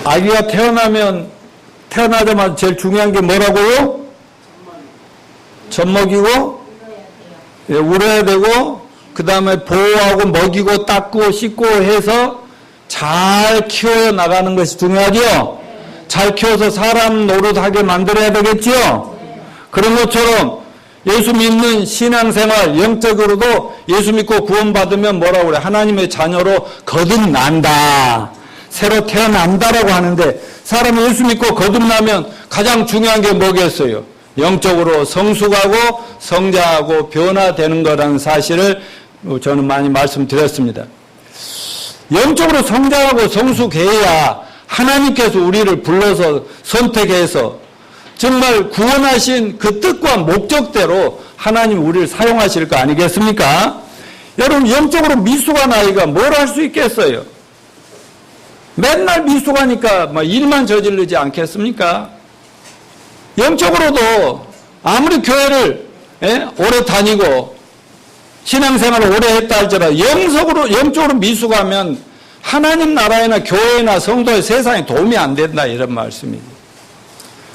아기가 태어나자마자 제일 중요한 게 뭐라고요? 젖 먹이고, 예, 울어야 되고, 그 다음에 보호하고 먹이고 닦고 씻고 해서 잘 키워 나가는 것이 중요하죠? 잘 키워서 사람 노릇하게 만들어야 되겠죠? 그런 것처럼 예수 믿는 신앙생활, 영적으로도 예수 믿고 구원받으면 뭐라고 그래? 하나님의 자녀로 거듭난다. 새로 태어난다라고 하는데, 사람이 예수 믿고 거듭나면 가장 중요한 게 뭐겠어요? 영적으로 성숙하고 성장하고 변화되는 거라는 사실을 저는 많이 말씀드렸습니다. 영적으로 성장하고 성숙해야 하나님께서 우리를 불러서 선택해서 정말 구원하신 그 뜻과 목적대로 하나님 우리를 사용하실 거 아니겠습니까? 여러분, 영적으로 미숙한 아이가 뭘 할 수 있겠어요? 맨날 미숙하니까 일만 저지르지 않겠습니까? 영적으로도 아무리 교회를 오래 다니고 신앙생활을 오래 했다 할지라도 영적으로 미숙하면 하나님 나라에나 교회나 성도의 세상에 도움이 안 된다, 이런 말씀입니다.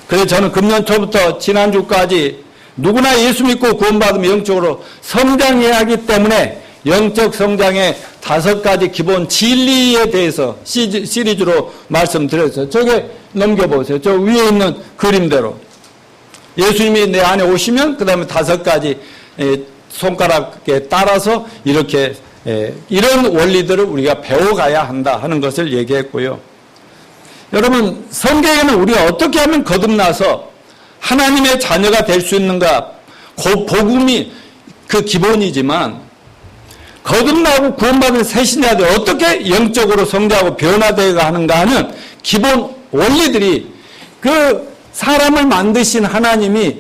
그래서 저는 금년 초부터 지난주까지 누구나 예수 믿고 구원받으면 영적으로 성장해야 하기 때문에 영적 성장의 5가지 기본 진리에 대해서 시리즈로 말씀드렸어요. 저게 넘겨보세요. 저 위에 있는 그림대로. 예수님이 내 안에 오시면 그 다음에 5가지 손가락에 따라서 이렇게 이런 원리들을 우리가 배워가야 한다 하는 것을 얘기했고요. 여러분, 성경에는 우리가 어떻게 하면 거듭나서 하나님의 자녀가 될 수 있는가, 복음이 그 기본이지만 거듭나고 구원받은 새 신자들이 어떻게 영적으로 성장하고 변화되어 가는가 하는 기본 원리들이 그 사람을 만드신 하나님이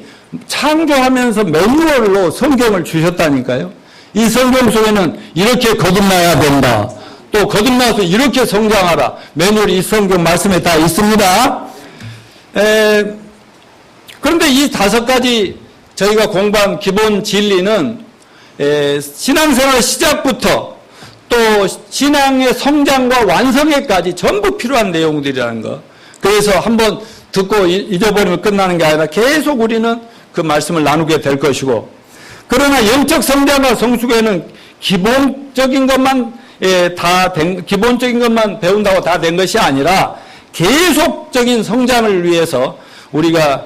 창조하면서 매뉴얼로 성경을 주셨다니까요. 이 성경 속에는 이렇게 거듭나야 된다, 또 거듭나서 이렇게 성장하라, 매뉴얼이 이 성경 말씀에 다 있습니다. 그런데 이 5가지 저희가 공부한 기본 진리는 신앙생활 시작부터 또 신앙의 성장과 완성에까지 전부 필요한 내용들이라는 거. 그래서 한번 듣고 잊어버리면 끝나는 게 아니라 계속 우리는 그 말씀을 나누게 될 것이고, 그러나 영적 성장과 성숙에는 기본적인 것만 기본적인 것만 배운다고 다 된 것이 아니라 계속적인 성장을 위해서 우리가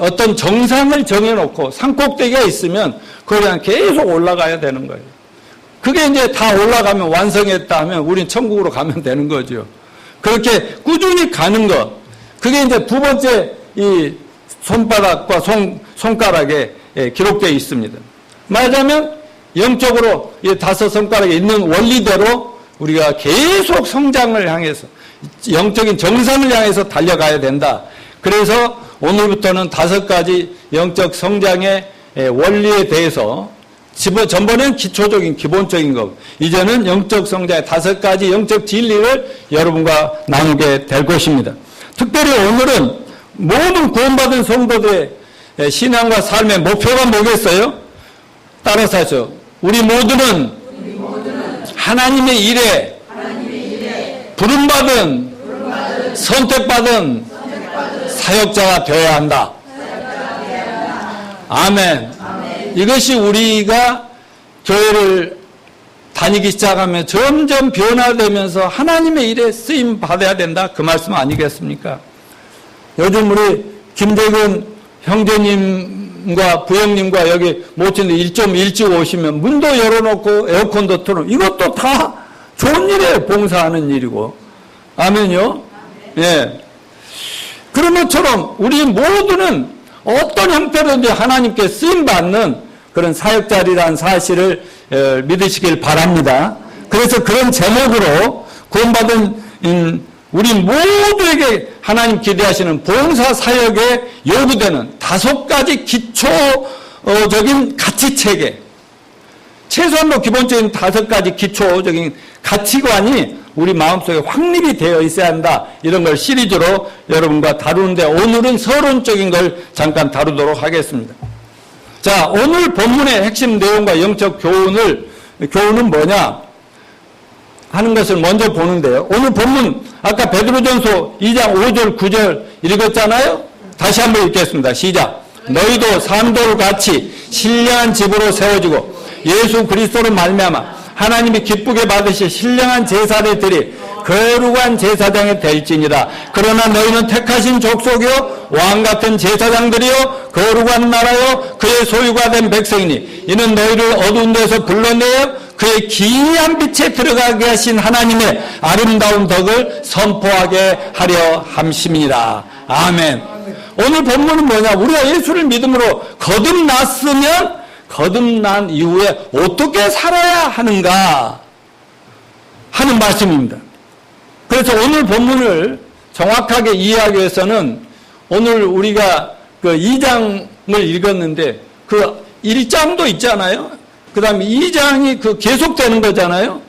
어떤 정상을 정해놓고 산꼭대기가 있으면 그걸 그냥 계속 올라가야 되는 거예요. 그게 이제 다 올라가면 완성했다 하면 우린 천국으로 가면 되는 거죠. 그렇게 꾸준히 가는 것, 그게 이제 2번째 이 손바닥과 손가락에 기록되어 있습니다. 말하자면 영적으로 이 5 손가락에 있는 원리대로 우리가 계속 성장을 향해서 영적인 정상을 향해서 달려가야 된다. 그래서 오늘부터는 5가지 영적 성장의 원리에 대해서 전번엔 기초적인 기본적인 것, 이제는 영적 성장의 5가지 영적 진리를 여러분과 나누게 될 것입니다. 특별히 오늘은 모든 구원받은 성도들의 신앙과 삶의 목표가 뭐겠어요? 따라서 하죠. 우리 모두는 하나님의 일에 부름받은 선택받은 사역자가 되어야 한다. 아멘. 이것이 우리가 교회를 다니기 시작하면 점점 변화되면서 하나님의 일에 쓰임 받아야 된다, 그 말씀 아니겠습니까? 요즘 우리 김대근 형제님과 부형님과 여기 모친들 좀 일찍 오시면 문도 열어놓고 에어컨도 틀어놓고, 이것도 다 좋은 일이에요. 봉사하는 일이고. 아멘요? 예. 그런 것처럼 우리 모두는 어떤 형태로든지 하나님께 쓰임받는 그런 사역자리라는 사실을 믿으시길 바랍니다. 그래서 그런 제목으로 구원받은 우리 모두에게 하나님 기대하시는 봉사 사역에 요구되는 5가지 기초적인 가치체계, 최소한도 기본적인 5가지 기초적인 가치관이 우리 마음속에 확립이 되어 있어야 한다, 이런 걸 시리즈로 여러분과 다루는데 오늘은 서론적인 걸 잠깐 다루도록 하겠습니다. 자, 오늘 본문의 핵심 내용과 영적 교훈은 뭐냐? 하는 것을 먼저 보는데요. 오늘 본문 아까 베드로전서 2장 5절 9절 읽었잖아요. 다시 한번 읽겠습니다. 시작. 너희도 산돌 같이 신령한 집으로 세워지고 예수 그리스도로 말미암아 하나님이 기쁘게 받으실 신령한 제사를 드리 거룩한 제사장이 될지니라. 그러나 너희는 택하신 족속이요 왕같은 제사장들이요 거룩한 나라요 그의 소유가 된 백성이니 이는 너희를 어두운 데서 불러내어 그의 기이한 빛에 들어가게 하신 하나님의 아름다운 덕을 선포하게 하려 함심이니라. 아멘. 오늘 본문은 뭐냐? 우리가 예수를 믿음으로 거듭났으면 거듭난 이후에 어떻게 살아야 하는가 하는 말씀입니다. 그래서 오늘 본문을 정확하게 이해하기 위해서는 오늘 우리가 그 2장을 읽었는데 그 1장도 있잖아요. 그 다음에 2장이 그 계속되는 거잖아요.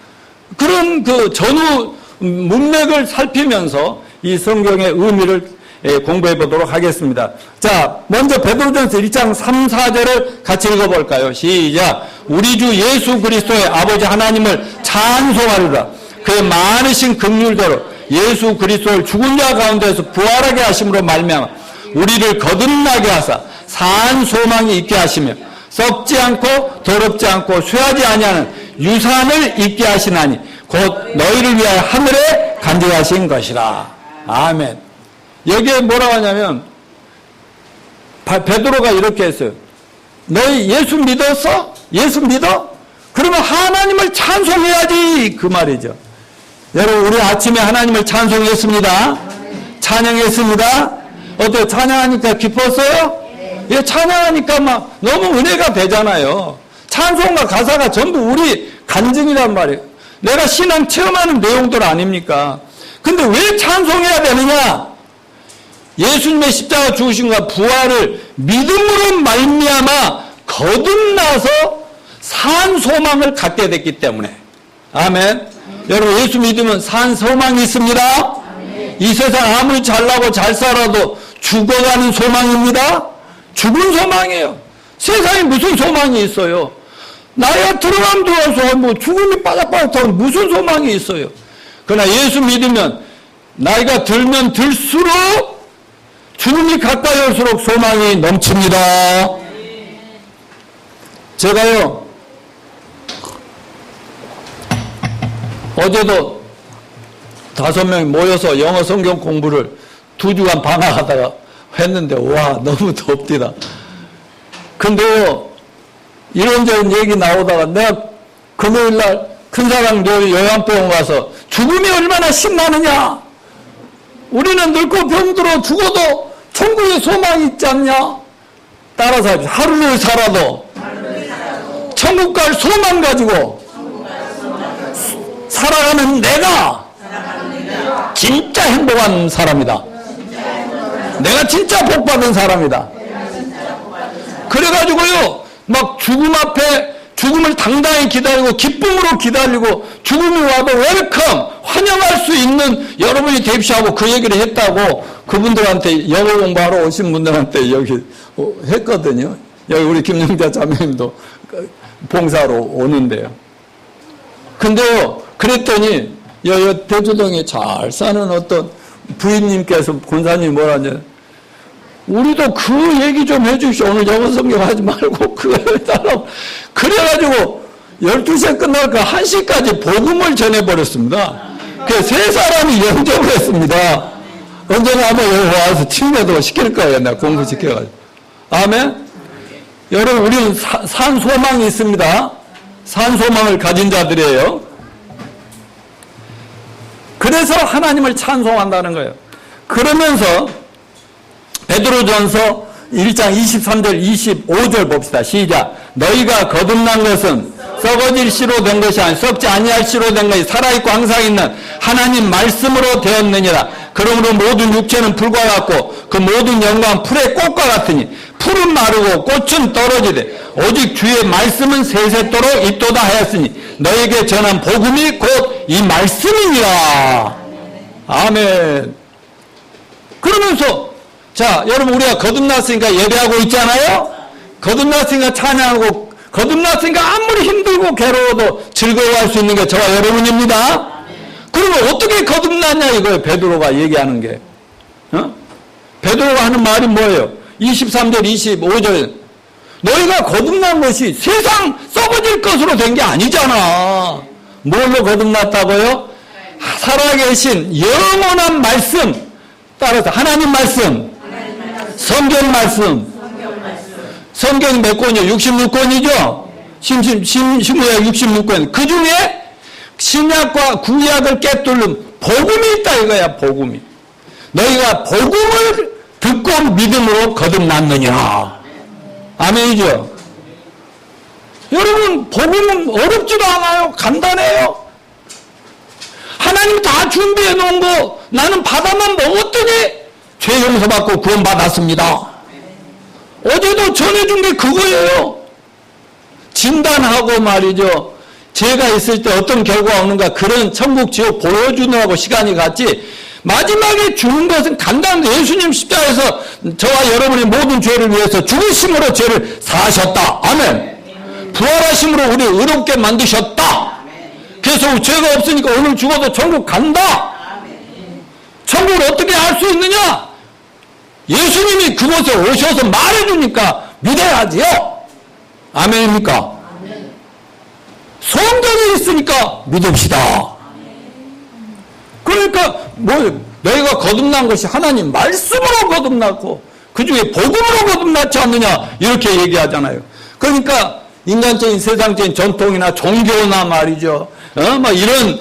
그런 그 전후 문맥을 살피면서 이 성경의 의미를 공부해 보도록 하겠습니다. 자, 먼저 베드로전서 1장 3, 4절을 같이 읽어볼까요? 시작. 우리 주 예수 그리스도의 아버지 하나님을 찬송하리라. 그의 많으신 긍휼대로 예수 그리스도를 죽은 자 가운데서 부활하게 하심으로 말미암아 우리를 거듭나게 하사 산 소망이 있게 하시며 썩지 않고 더럽지 않고 쇠하지 아니하는 유산을 있게 하시나니 곧 너희를 위하여 하늘에 간직하신 것이라. 아멘. 여기에 뭐라고 하냐면 베드로가 이렇게 했어요. 너희 예수 믿었어? 예수 믿어? 그러면 하나님을 찬송해야지 그 말이죠. 여러분 우리 아침에 하나님을 찬송했습니다. 찬양했습니다. 어때요? 찬양하니까 기뻤어요? 예, 찬양하니까 막 너무 은혜가 되잖아요. 찬송과 가사가 전부 우리 간증이란 말이에요. 내가 신앙 체험하는 내용들 아닙니까? 근데 왜 찬송해야 되느냐? 예수님의 십자가 죽으심과 부활을 믿음으로 말미암아 거듭나서 산 소망을 갖게 됐기 때문에. 아멘. 여러분 예수 믿으면 산 소망이 있습니다. 이 세상 아무리 잘나고 잘 살아도 죽어가는 소망입니다. 죽은 소망이에요. 세상에 무슨 소망이 있어요? 나이가 들어가면 들어와서 뭐 죽음이 빠닥빠닥하면 무슨 소망이 있어요? 그러나 예수 믿으면 나이가 들면 들수록 죽음이 가까이 올수록 소망이 넘칩니다. 제가요 어제도 5명이 모여서 영어 성경 공부를 2주간 방학하다가 했는데 와 너무 덥디다. 근데요 이런저런 얘기 나오다가 내가 금요일날 큰사랑 요양병원 가서 죽음이 얼마나 신나느냐, 우리는 늙고 병들어 죽어도 천국에 소망이 있지 않냐, 따라서 하루를 살아도 천국 갈 소망 가지고 살아가는 내가 진짜 행복한 사람이다. 내가 진짜 복받은 사람이다. 그래가지고요 막 죽음 앞에 죽음을 당당히 기다리고 기쁨으로 기다리고 죽음이 와도 웰컴 환영할 수 있는 여러분이 됩시하고 그 얘기를 했다고 그분들한테 영어 공부하러 오신 분들한테 여기 했거든요. 여기 우리 김영자 자매님도 봉사로 오는데요. 근데요 그랬더니 대주동에 잘 사는 어떤 부인님께서 권사님 뭐라 하냐, 우리도 그 얘기 좀 해주십시오. 오늘 영어 성경 하지 말고 그거 해달라고. 그래가지고 12시에 끝나니까 1시까지 복음을 전해버렸습니다. 그래서 3사람이 영접을 했습니다. 언젠가 한번 여기 와서 침례도 시킬 거예요. 내가 공부시켜가지고. 아멘? 여러분 우리는 산 소망이 있습니다. 산 소망을 가진 자들이에요. 그래서 하나님을 찬송한다는 거예요. 그러면서 베드로전서 1장 23절 25절 봅시다. 시작. 너희가 거듭난 것은 썩어질 씨로 된 것이 아니 썩지 아니할 씨로 된 것이 살아있고 항상 있는 하나님 말씀으로 되었느니라. 그러므로 모든 육체는 풀과 같고 그 모든 영광은 풀의 꽃과 같으니 풀은 마르고 꽃은 떨어지되 오직 주의 말씀은 세세토록 있도다 하였으니 너에게 전한 복음이 곧 이 말씀이니라. 아멘. 그러면서 자 여러분 우리가 거듭났으니까 예배하고 있잖아요. 거듭났으니까 찬양하고, 거듭났으니까 아무리 힘들고 괴로워도 즐거워할 수 있는 게 저와 여러분입니다. 그러면 어떻게 거듭났냐 이거예요. 베드로가 얘기하는 게. 베드로가 하는 말이 뭐예요? 23절 25절 너희가 거듭난 것이 세상 썩어질 것으로 된 게 아니잖아. 뭘로 거듭났다고요? 살아계신 영원한 말씀, 따라서 하나님 말씀, 성경 말씀. 성경이 몇 권이요? 66권이죠? 신구약 66권. 그 중에 신약과 구약을 꿰뚫는 복음이 있다 이거야. 복음이. 너희가 복음을 듣고 믿음으로 거듭났느냐. 아멘이죠? 여러분, 복음은 어렵지도 않아요. 간단해요. 하나님 다 준비해 놓은 거 나는 바다만 먹었더니 죄 용서받고 구원받았습니다. 어제도 전해준 게 그거예요. 진단하고 말이죠. 죄가 있을 때 어떤 결과가 오는가 그런 천국 지옥 보여주느라고 시간이 갔지. 마지막에 주는 것은 간단한데 예수님 십자가에서 저와 여러분의 모든 죄를 위해서 죽으심으로 죄를 사하셨다. 아멘. 부활하심으로 우리 의롭게 만드셨다. 그래서 죄가 없으니까 오늘 죽어도 천국 간다. 천국을 어떻게 알 수 있느냐? 예수님이 그곳에 오셔서 말해주니까 믿어야지요. 아멘입니까? 성경이 있으니까 믿읍시다. 그러니까 너희가 거듭난 것이 하나님 말씀으로 거듭났고 그 중에 복음으로 거듭났지 않느냐 이렇게 얘기하잖아요. 그러니까 인간적인 세상적인 전통이나 종교나 말이죠. 이런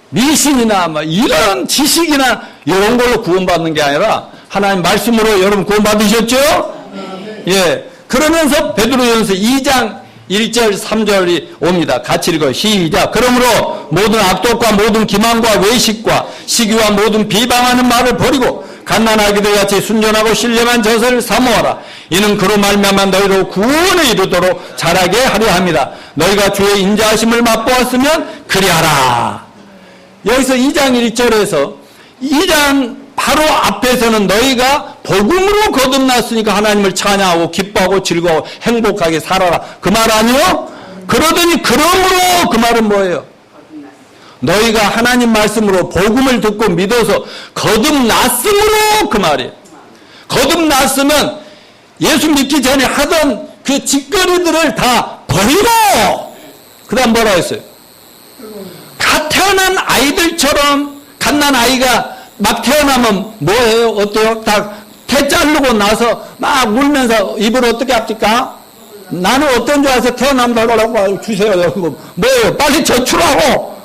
미신이나 이런 지식이나 이런 걸로 구원받는 게 아니라 하나님 말씀으로 여러분 구원받으셨죠? 예. 그러면서 베드로전서 2장 1절 3절이 옵니다. 같이 읽어요. 시작. 그러므로 모든 악독과 모든 기만과 외식과 시기와 모든 비방하는 말을 버리고 갓난아기들 같이 순전하고 신령한 젖을 사모하라. 이는 그로 말미암아 너희로 구원에 이르도록 자라게 하려 합니다. 너희가 주의 인자하심을 맛보았으면 그리하라. 여기서 2장 1절에서 2장 바로 앞에서는 너희가 복음으로 거듭났으니까 하나님을 찬양하고 기뻐하고 즐거워 행복하게 살아라. 그 말 아니요? 그러더니 그러므로 그 말은 뭐예요? 너희가 하나님 말씀으로 복음을 듣고 믿어서 거듭났으므로 그 말이에요. 거듭났으면 예수 믿기 전에 하던 그 짓거리들을 다 버리고 그 다음 뭐라 했어요? 갓 태어난 아이들처럼 갓난 아이가 막 태어나면 뭐예요? 어때요? 다 태 자르고 나서 막 울면서 입을 어떻게 합니까? 나는 어떤 줄 알아서 태어나면 달라고 주세요. 뭐예요? 빨리 저출하고.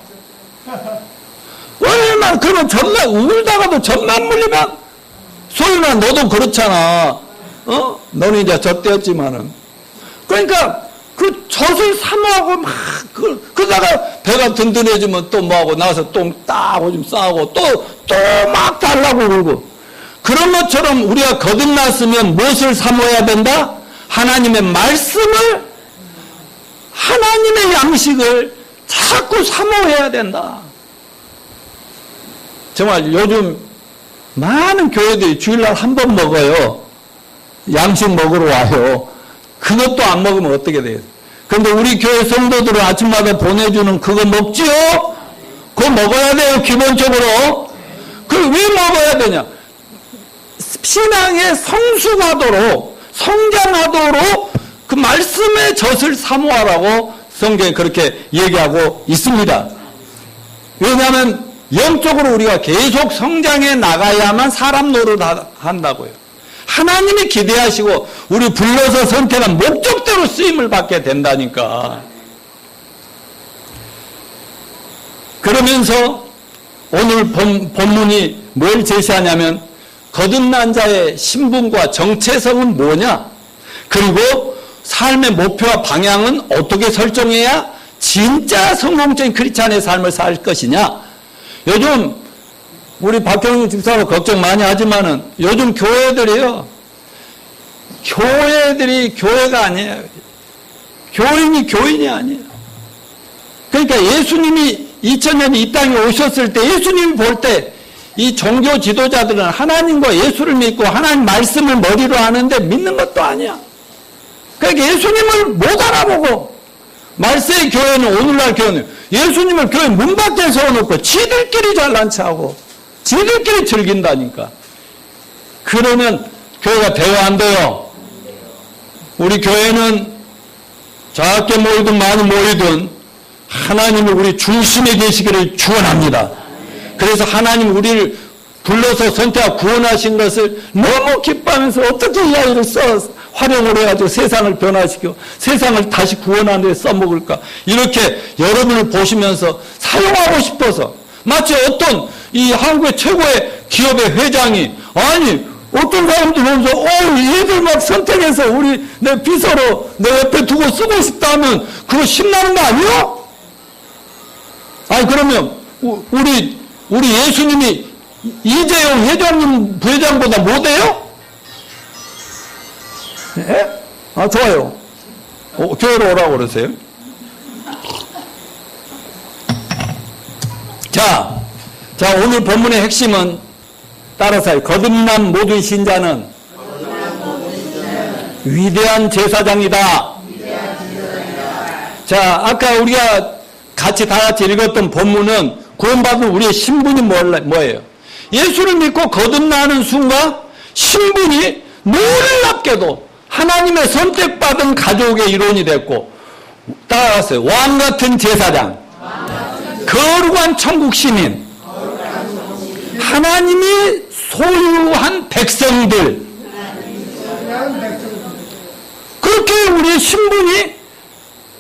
왜냐면 그러면 젖만 울다가도 젖만 물리면 소윤아 너도 그렇잖아. 너는 이제 젖되었지만은. 그러니까 그 젖을 사모하고 막 그러다가 배가 든든해지면 또 뭐하고 나서 똥 딱 오줌 싸고 또 막 달라고 그러고. 그런 것처럼 우리가 거듭났으면 무엇을 사모해야 된다? 하나님의 말씀을, 하나님의 양식을 자꾸 사모해야 된다. 정말 요즘 많은 교회들이 주일날 한 번 먹어요. 양식 먹으러 와요. 그것도 안 먹으면 어떻게 돼요? 그런데 우리 교회 성도들은 아침마다 보내주는 그거 먹지요? 그거 먹어야 돼요, 기본적으로. 그걸 왜 먹어야 되냐? 신앙의 성숙하도록, 성장하도록 그 말씀의 젖을 사모하라고 성경에 그렇게 얘기하고 있습니다. 왜냐하면 영적으로 우리가 계속 성장해 나가야만 사람 노릇 한다고요. 하나님이 기대하시고 우리 불러서 선택한 목적대로 쓰임을 받게 된다니까. 그러면서 오늘 본문이 뭘 제시하냐면 거듭난 자의 신분과 정체성은 뭐냐? 그리고 삶의 목표와 방향은 어떻게 설정해야 진짜 성공적인 크리스찬의 삶을 살 것이냐? 요즘 우리 박경윤 집사가 걱정 많이 하지만은 요즘 교회들이요. 교회들이 교회가 아니에요. 교인이 교인이 아니에요. 그러니까 예수님이 2000년 이 땅에 오셨을 때 예수님이 볼 때 이 종교 지도자들은 하나님과 예수를 믿고 하나님 말씀을 머리로 하는데 믿는 것도 아니야. 그러니까 예수님을 못 알아보고 말세의 교회는 오늘날 교회는 예수님을 교회 문 밖에 세워놓고 지들끼리 잘난 체하고 지들끼리 즐긴다니까. 그러면 교회가 돼요, 안 돼요? 우리 교회는 작게 모이든 많이 모이든 하나님이 우리 중심에 계시기를 축원합니다. 그래서 하나님 우리를 불러서 선택하고 구원하신 것을 너무 기뻐하면서 어떻게 이 아이를 활용을 해가지고 세상을 변화시켜 세상을 다시 구원하는 데 써먹을까, 이렇게 여러분을 보시면서 사용하고 싶어서, 마치 어떤 이 한국의 최고의 기업의 회장이, 아니 어떤 사람들 보면서 얘들 막 선택해서 우리 내 비서로 내 옆에 두고 쓰고 싶다 하면 그거 신나는 거 아니에요? 아니 그러면 우리 예수님이 이재용 회장님 부회장보다 못해요? 예? 아 좋아요. 교회로 오라고 그러세요. 자 오늘 본문의 핵심은 따라서 거듭난 모든 신자는 위대한 제사장이다. 자, 아까 우리가 같이 다 같이 읽었던 본문은 구원받은 우리의 신분이 뭐예요? 예수를 믿고 거듭나는 순간 신분이 놀랍게도 하나님의 선택받은 가족의 일원이 됐고, 따라갔어요. 왕 같은 제사장, 거룩한 천국 시민, 하나님이 소유한 백성들. 그렇게 우리의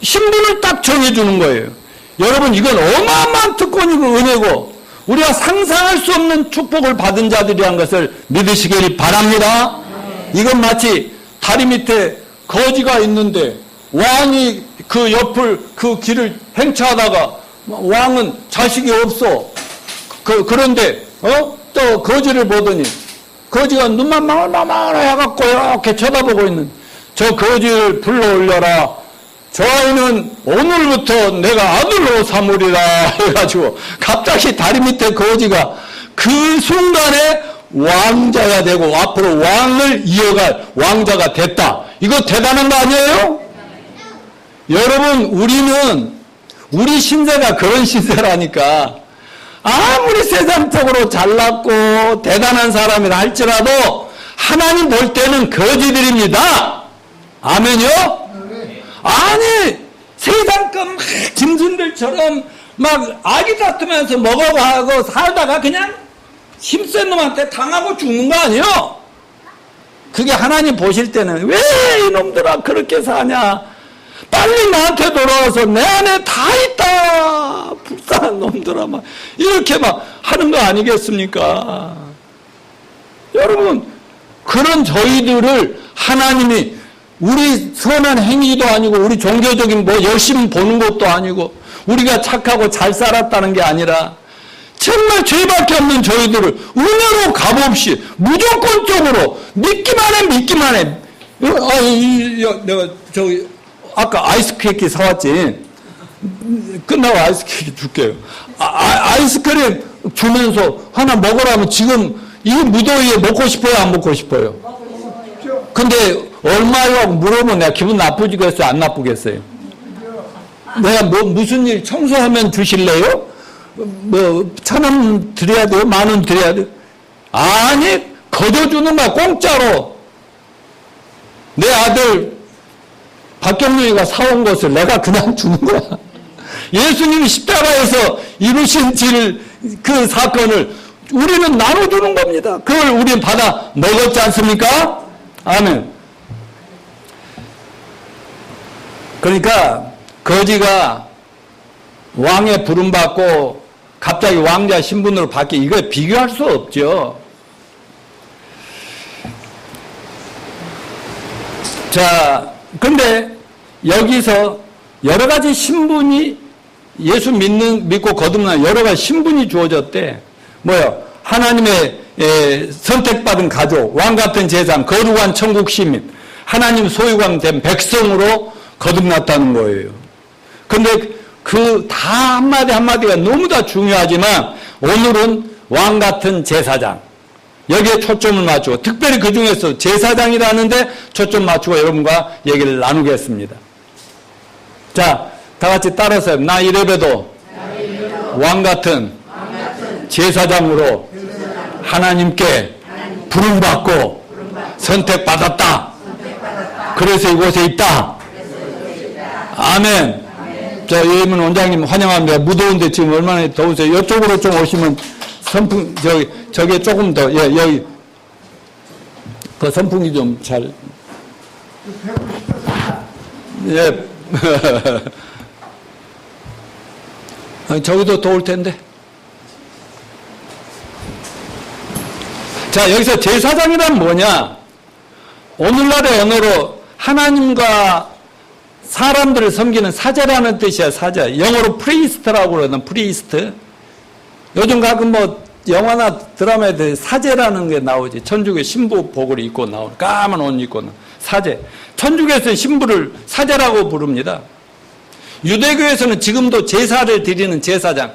신분을 딱 정해주는 거예요. 여러분, 이건 어마어마한 특권이고 은혜고 우리가 상상할 수 없는 축복을 받은 자들이라는 것을 믿으시길 바랍니다. 이건 마치 다리 밑에 거지가 있는데 왕이 그 옆을 그 길을 행차하다가 왕은 자식이 없어. 그런데 또 거지를 보더니 거지가 눈만 망울망울 해갖고 이렇게 쳐다보고 있는 저 거지를 불러올려라. 저 아이는 오늘부터 내가 아들로 삼으리라 해가지고 갑자기 다리 밑에 거지가 그 순간에 왕자가 되고 앞으로 왕을 이어갈 왕자가 됐다. 이거 대단한 거 아니에요? 여러분, 우리 신세가 그런 신세라니까. 아무리 세상적으로 잘났고 대단한 사람이라 할지라도 하나님 볼 때는 거지들입니다. 아멘이요? 아니 세상껏 막 짐승들처럼 막 아기 다투면서 먹어가고 살다가 그냥 힘센 놈한테 당하고 죽는 거 아니에요? 그게 하나님 보실 때는 왜 이놈들아 그렇게 사냐, 빨리 나한테 돌아와서 내 안에 다 있다, 불쌍한 놈들아, 막 이렇게 막 하는 거 아니겠습니까? 여러분, 그런 저희들을 하나님이 우리 선한 행위도 아니고 우리 종교적인 열심히 보는 것도 아니고 우리가 착하고 잘 살았다는 게 아니라 정말 죄밖에 없는 저희들을 은혜로 값없이 무조건적으로 믿기만 해. 내가 저기 아까 아이스크림 사왔지. 끝나고 아이스크림 줄게요. 아이스크림 주면서 하나 먹으라면 지금 이 무더위에 먹고 싶어요, 안 먹고 싶어요? 근데 얼마요? 하고 물어보면 내가 기분 나쁘겠어요, 안 나쁘겠어요? 내가 무슨 일 청소하면 주실래요? 1,000원 드려야 돼요? 10,000원 드려야 돼요? 아니, 거둬주는 거야, 공짜로. 내 아들 박경룡이가 사온 것을 내가 그냥 주는 거야. 예수님이 십자가에서 이루신 그 사건을 우리는 나눠주는 겁니다. 그걸 우리는 받아 먹었지 않습니까? 아멘. 그러니까 거지가 왕의 부름받고 갑자기 왕자 신분으로 바뀌, 이거 비교할 수 없죠. 자, 근데 여기서 여러 가지 신분이 예수 믿고 거듭난 여러 가지 신분이 주어졌대. 하나님의 선택받은 가족, 왕 같은 제사장, 거룩한 천국 시민, 하나님 소유관 된 백성으로 거듭났다는 거예요. 근데 그 다 한마디 한마디가 너무 다 중요하지만 오늘은 왕 같은 제사장, 여기에 초점을 맞추고 특별히 그 중에서 제사장이라는데 초점 맞추고 여러분과 얘기를 나누겠습니다. 자, 다 같이 따라서 나 이래봬도 왕같은 제사장으로 하나님께 부름받고 선택받았다. 그래서 이곳에 있다. 아멘. 자, 예문 원장님 환영합니다. 무더운데 지금 얼마나 더우세요? 이쪽으로 좀 오시면 선풍, 저게 조금 더, 예, 여기, 그 선풍기 좀 잘. 예. 저기도 더울 텐데. 자, 여기서 제사장이란 뭐냐? 오늘날의 언어로 하나님과 사람들을 섬기는 사제라는 뜻이야, 사제. 영어로 프리스트라고 그러는 프리스트. 요즘 가끔 뭐 영화나 드라마에 사제라는 게 나오지. 천주교 신부복을 입고 나오는 까만 옷 입고 나오는 사제. 천주교에서는 신부를 사제라고 부릅니다. 유대교에서는 지금도 제사를 드리는 제사장,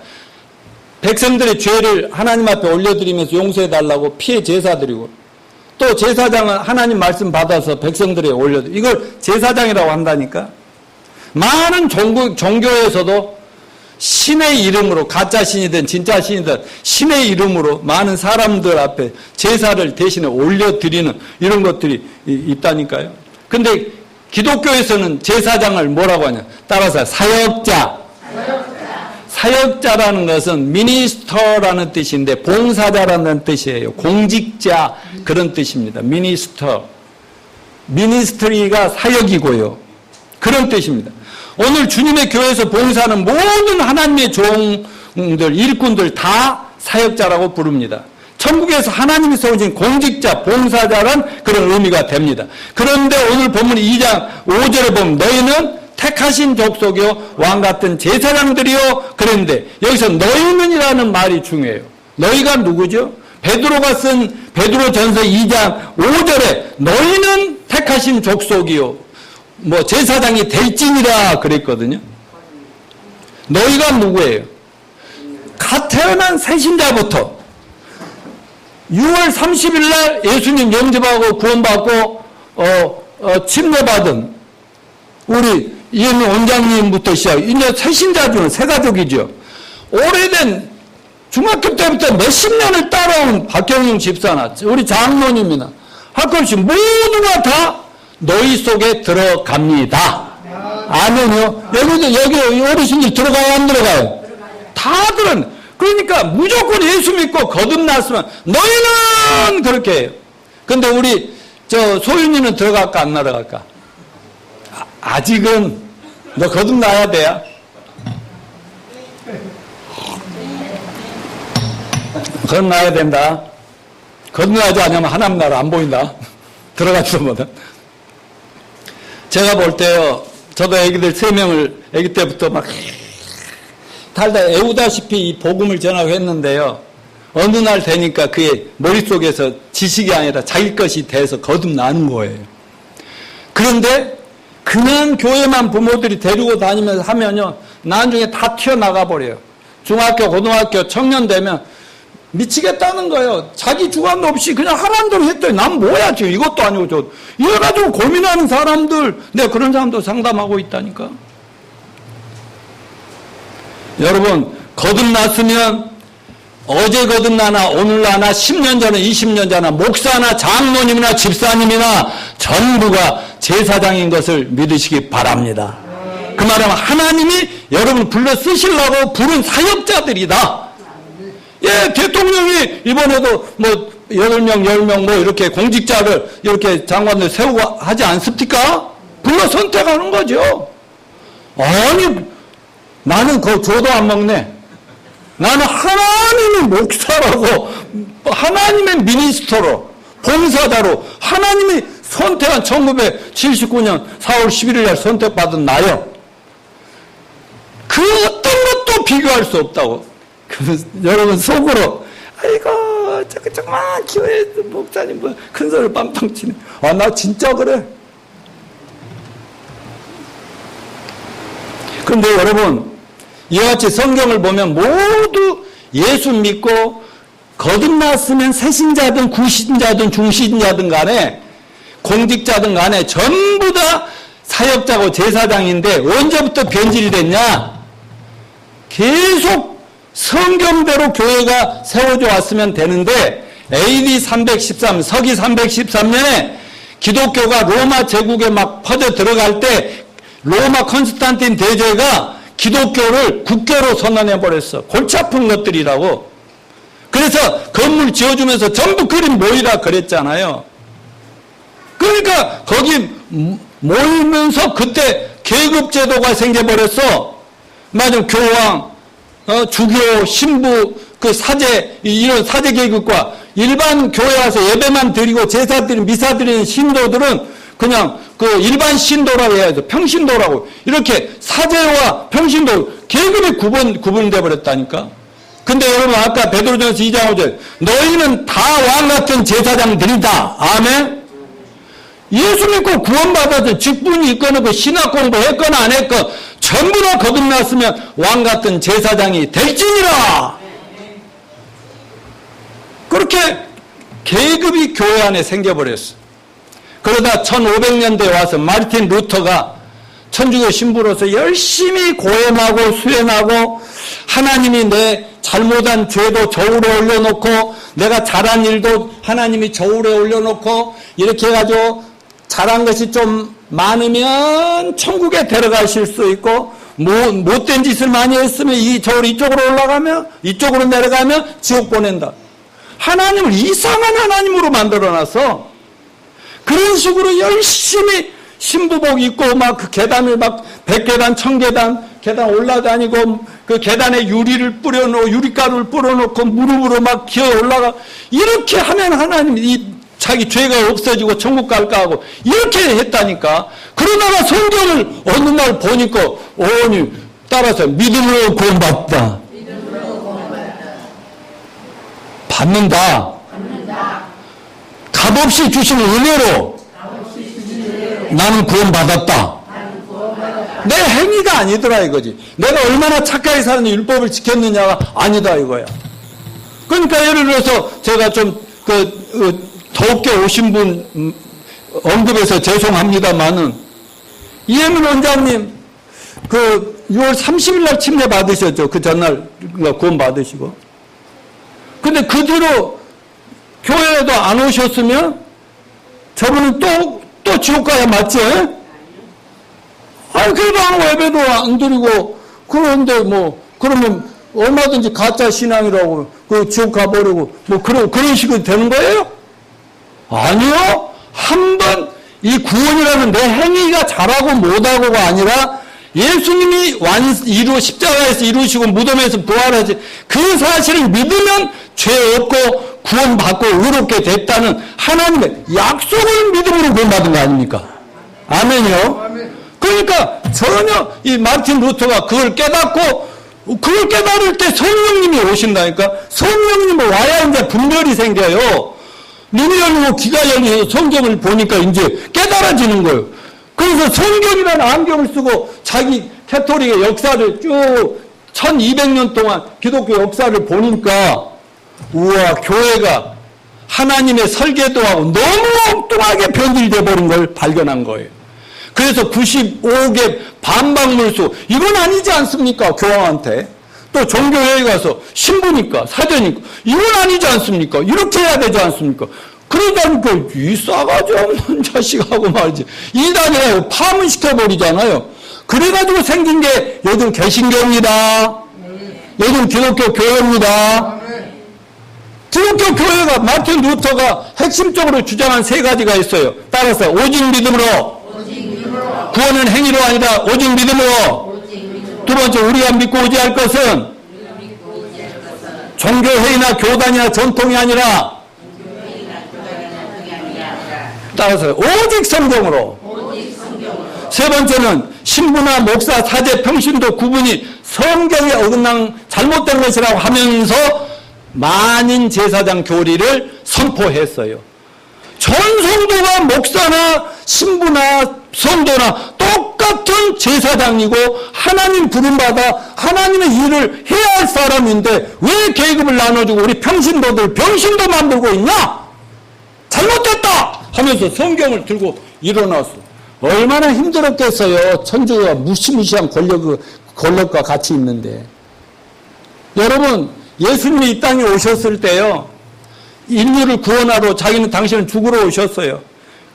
백성들의 죄를 하나님 앞에 올려드리면서 용서해달라고 피해 제사 드리고, 또 제사장은 하나님 말씀 받아서 백성들에게 올려드리고, 이걸 제사장이라고 한다니까. 많은 종교에서도 신의 이름으로, 가짜 신이든 진짜 신이든 신의 이름으로 많은 사람들 앞에 제사를 대신에 올려드리는 이런 것들이 있다니까요. 근데 기독교에서는 제사장을 뭐라고 하냐? 따라서 사역자. 사역자라는 것은 미니스터라는 뜻인데 봉사자라는 뜻이에요. 공직자 그런 뜻입니다. 미니스터. 미니스트리가 사역이고요. 그런 뜻입니다. 오늘 주님의 교회에서 봉사하는 모든 하나님의 종들, 일꾼들 다 사역자라고 부릅니다. 천국에서 하나님이 세우신 공직자, 봉사자란 그런 의미가 됩니다. 그런데 오늘 본문 2장 5절에 보면 너희는 택하신 족속이요 왕같은 제사장들이요 그랬는데 여기서 너희는이라는 말이 중요해요. 너희가 누구죠? 베드로가 쓴 베드로전서 2장 5절에 너희는 택하신 족속이요 뭐 제사장이 될지니라 그랬거든요. 너희가 누구예요? 갓 태어난 새신자부터 6월 30일 날 예수님 영접하고 구원받고 침례받은 우리 이현미 원장님부터 시작, 이제 새신자들은 새가족이죠. 오래된 중학교 때부터 몇십 년을 따라온 박경영 집사나 우리 장로님이나 할 것 없이 모두가 다 너희 속에 들어갑니다. 아멘요. 여기 어르신들 들어가요, 안 들어가요? 다 들어가요. 그러니까 무조건 예수 믿고 거듭났으면 너희는 그렇게 해요. 근데 우리 소윤이는 들어갈까 안 들어갈까? 아직은 너 거듭나야 돼요. 거듭나야 된다. 거듭나지 않으면 하나님 나라 안 보인다. 들어가지도 못해. 제가 볼 때요, 저도 애기들 3명을 애기 때부터 막 달다 애우다시피 이 복음을 전하고 했는데요. 어느 날 되니까 그의 머릿속에서 지식이 아니라 자기 것이 돼서 거듭나는 거예요. 그런데 그냥 교회만 부모들이 데리고 다니면서 하면요, 나중에 다 튀어나가 버려요. 중학교, 고등학교, 청년 되면 미치겠다는 거예요. 자기 주관도 없이 그냥 하라는 대로 했더니 난 뭐야 지금 이것도 아니고 저 이래가지고 고민하는 사람들, 내가 그런 사람도 상담하고 있다니까. 여러분, 거듭났으면 어제 거듭나나 오늘 나나 10년 전에 20년 전에 목사나 장로님이나 집사님이나 전부가 제사장인 것을 믿으시기 바랍니다. 그 말하면 하나님이 여러분 불러 쓰시려고 부른 사역자들이다. 예, 대통령이 이번에도 뭐 8명, 10명 뭐 이렇게 공직자를 이렇게 장관들 세우고 하지 않습니까? 불러 선택하는 거죠. 아니, 나는 그거 줘도 안 먹네. 나는 하나님의 목사라고, 하나님의 미니스터로, 봉사자로, 하나님이 선택한 1979년 4월 11일 날 선택받은 나요. 그 어떤 것도 비교할 수 없다고. 여러분 속으로, 아이고, 정말 교회 목사님 뭐 큰 소리를 빵빵 치네. 아, 나 진짜 그래. 그런데 여러분, 이와 같이 성경을 보면 모두 예수 믿고 거듭났으면 새신자든 구신자든 중신자든 간에 공직자든 간에 전부 다 사역자고 제사장인데 언제부터 변질이 됐냐? 계속 성경대로 교회가 세워져 왔으면 되는데 AD 313, 서기 313년에 기독교가 로마 제국에 막 퍼져 들어갈 때 로마 컨스탄틴 대제가 기독교를 국교로 선언해 버렸어. 골치 아픈 것들이라고. 그래서 건물 지어주면서 전부 그림 모이라 그랬잖아요. 그러니까 거기 모이면서 그때 계급제도가 생겨버렸어. 맞아, 교황, 주교, 신부, 그 사제, 이런 사제 계급과 일반 교회 와서 예배만 드리고 제사 드리는, 미사 드리는 신도들은 그냥 그 일반 신도라고 해야죠. 평신도라고. 이렇게 사제와 평신도 계급이 구분돼 버렸다니까. 근데 여러분 아까 베드로전서 2장 5절 너희는 다 왕 같은 제사장들이다. 아멘. 예수 믿고 구원받아서 직분이 있거나 그 신학 공부했거나 안 했거나 전부 다 거듭났으면 왕 같은 제사장이 될지니라. 그렇게 계급이 교회 안에 생겨버렸어. 그러다 1500년대에 와서 마르틴 루터가 천주교 신부로서 열심히 고행하고 수행하고 하나님이 내 잘못한 죄도 저울에 올려놓고 내가 잘한 일도 하나님이 저울에 올려놓고 이렇게 해가지고 잘한 것이 좀 많으면 천국에 데려가실 수 있고 못된 짓을 많이 했으면 이 저울 이쪽으로 올라가면 이쪽으로 내려가면 지옥 보낸다. 하나님을 이상한 하나님으로 만들어놔서 그런 식으로 열심히 신부복 입고 막 그 계단을 막 100계단, 1000계단 계단 올라다니고 그 계단에 유리를 뿌려놓고 유리가루를 뿌려놓고 무릎으로 막 기어 올라가 이렇게 하면 하나님 이 자기 죄가 없어지고 천국 갈까 하고 이렇게 했다니까. 그러다가 성경을 어느 날 보니까 어머니 따라서 믿음으로 구원받다. 받는다. 값없이 주신 은혜로 나는 구원받았다. 내 행위가 아니더라 이거지. 내가 얼마나 착하게 사는 율법을 지켰느냐가 아니다 이거야. 그러니까 예를 들어서 제가 좀 더욱게 오신 분 언급해서 죄송합니다만은 이혜민 원장님 그 6월 30일 날 침례 받으셨죠. 그 전날 구원 받으시고. 근데 그 뒤로 교회에도 안 오셨으면 저분은 또 지옥 가야 맞지? 아니, 그래도 안 오고 예배도 안 드리고, 그런데 뭐, 그러면 얼마든지 가짜 신앙이라고, 그 지옥 가버리고, 뭐, 그런 식으로 되는 거예요? 아니요. 한번 이 구원이라는 내 행위가 잘하고 못하고가 아니라 예수님이 십자가에서 이루시고 무덤에서 부활하지 그 사실을 믿으면 죄 없고 구원받고 의롭게 됐다는 하나님의 약속을 믿음으로 구원받은 거 아닙니까? 아멘이요. 그러니까 전혀 이 마틴 루터가 그걸 깨닫고 그걸 깨달을 때 성령님이 오신다니까. 성령님이 와야 이제 분별이 생겨요. 눈이 열리고 귀가 열리고 성경을 보니까 이제 깨달아지는 거예요. 그래서 성경이라는 안경을 쓰고 자기 캐토릭의 역사를 쭉 1200년 동안 기독교 역사를 보니까 우와, 교회가 하나님의 설계도하고 너무 엉뚱하게 변질돼 버린 걸 발견한 거예요. 그래서 95개 반박물수 이건 아니지 않습니까? 교황한테. 또 종교회의 가서 신부니까 사제니까 이건 아니지 않습니까? 이렇게 해야 되지 않습니까? 그러다니까 이 싸가지 없는 자식하고 말이지 이단이라고 파문시켜버리잖아요. 그래가지고 생긴 게 요즘 개신교입니다. 요즘 기독교 교회입니다. 기독교 교회가 마틴 루터가 핵심적으로 주장한 세 가지가 있어요. 따라서 오직 믿음으로 구원은 행위로 아니라 오직 믿음으로. 두 번째, 우리가 믿고 의지할 것은 종교회의나 교단이나 전통이 아니라 따라서 오직 성경으로. 세 번째는 신부나 목사, 사제, 평신도 구분이 성경에 어긋난 잘못된 것이라고 하면서 만인 제사장 교리를 선포했어요. 전 성도가 목사나 신부나 성도나 똑같은 제사장이고 하나님 부름받아 하나님의 일을 해야 할 사람인데 왜 계급을 나눠주고 우리 평신도들 병신도 만들고 있냐? 잘못됐다 하면서 성경을 들고 일어났어. 얼마나 힘들었겠어요. 천주가 무시무시한 권력과 같이 있는데. 여러분, 예수님이 이 땅에 오셨을 때요, 인류를 구원하러 당신은 죽으러 오셨어요.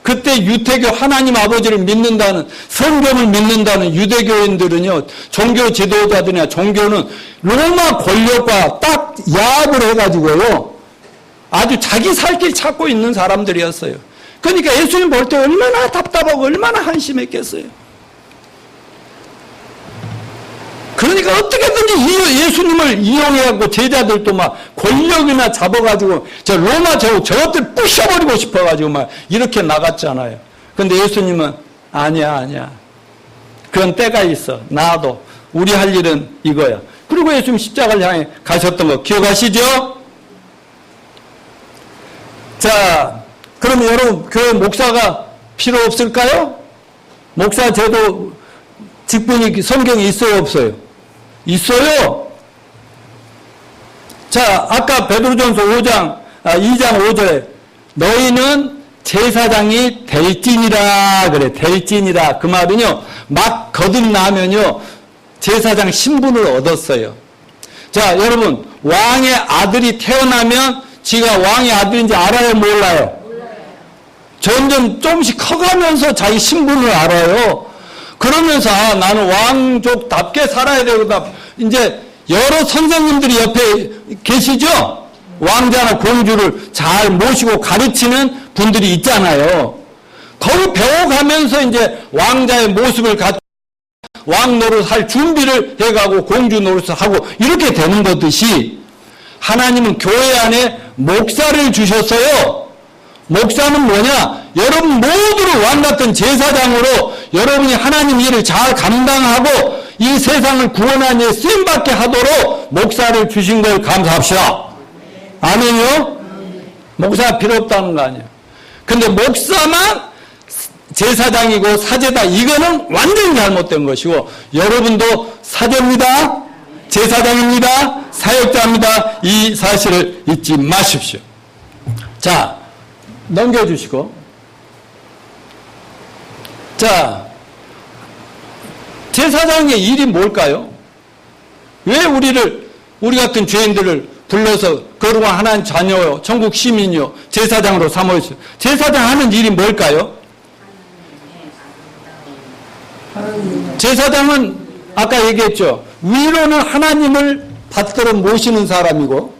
그때 유태교 하나님 아버지를 믿는다는, 성경을 믿는다는 유대교인들은요, 종교 지도자들이나 종교는 로마 권력과 딱 야합을 해가지고요, 아주 자기 살 길 찾고 있는 사람들이었어요. 그러니까 예수님 볼 때 얼마나 답답하고 얼마나 한심했겠어요. 그러니까 어떻게든지 예수님을 이용해갖고 제자들도 막 권력이나 잡아가지고 저 로마 저것들 부셔버리고 싶어가지고 막 이렇게 나갔잖아요. 근데 예수님은 아니야. 그런 때가 있어. 나도. 우리 할 일은 이거야. 그리고 예수님 십자가를 향해 가셨던 거 기억하시죠? 자, 그러면 여러분 교회 목사가 필요 없을까요? 목사 제도 직분이 성경에 있어요, 없어요? 있어요. 자, 아까 베드로전서 2장 5절에 너희는 제사장이 될지니라 그래. 될지니라. 그 말은요, 막 거듭나면요, 제사장 신분을 얻었어요. 자, 여러분, 왕의 아들이 태어나면 지가 왕의 아들인지 알아요, 몰라요? 점점 조금씩 커가면서 자기 신분을 알아요. 그러면서 나는 왕족답게 살아야 되겠다. 이제 여러 선생님들이 옆에 계시죠? 왕자나 공주를 잘 모시고 가르치는 분들이 있잖아요. 거기 배워가면서 이제 왕자의 모습을 갖고 왕 노릇할 준비를 해가고 공주 노릇을 하고 이렇게 되는 것듯이 하나님은 교회 안에 목사를 주셨어요. 목사는 뭐냐? 여러분 모두를 왕같은 제사장으로 여러분이 하나님 일을 잘 감당하고 이 세상을 구원하는 일에 쓰임받게 하도록 목사를 주신 걸 감사합시다. 아멘요? 목사가 필요 없다는 거 아니에요. 근데 목사만 제사장이고 사제다. 이거는 완전히 잘못된 것이고 여러분도 사제입니다. 제사장입니다. 사역자입니다. 이 사실을 잊지 마십시오. 자, 넘겨주시고. 자, 제사장의 일이 뭘까요? 왜 우리 같은 죄인들을 불러서 거룩한 하나님 자녀요, 천국 시민이요, 제사장으로 삼으셨어요? 제사장 하는 일이 뭘까요? 제사장은 아까 얘기했죠. 위로는 하나님을 받들어 모시는 사람이고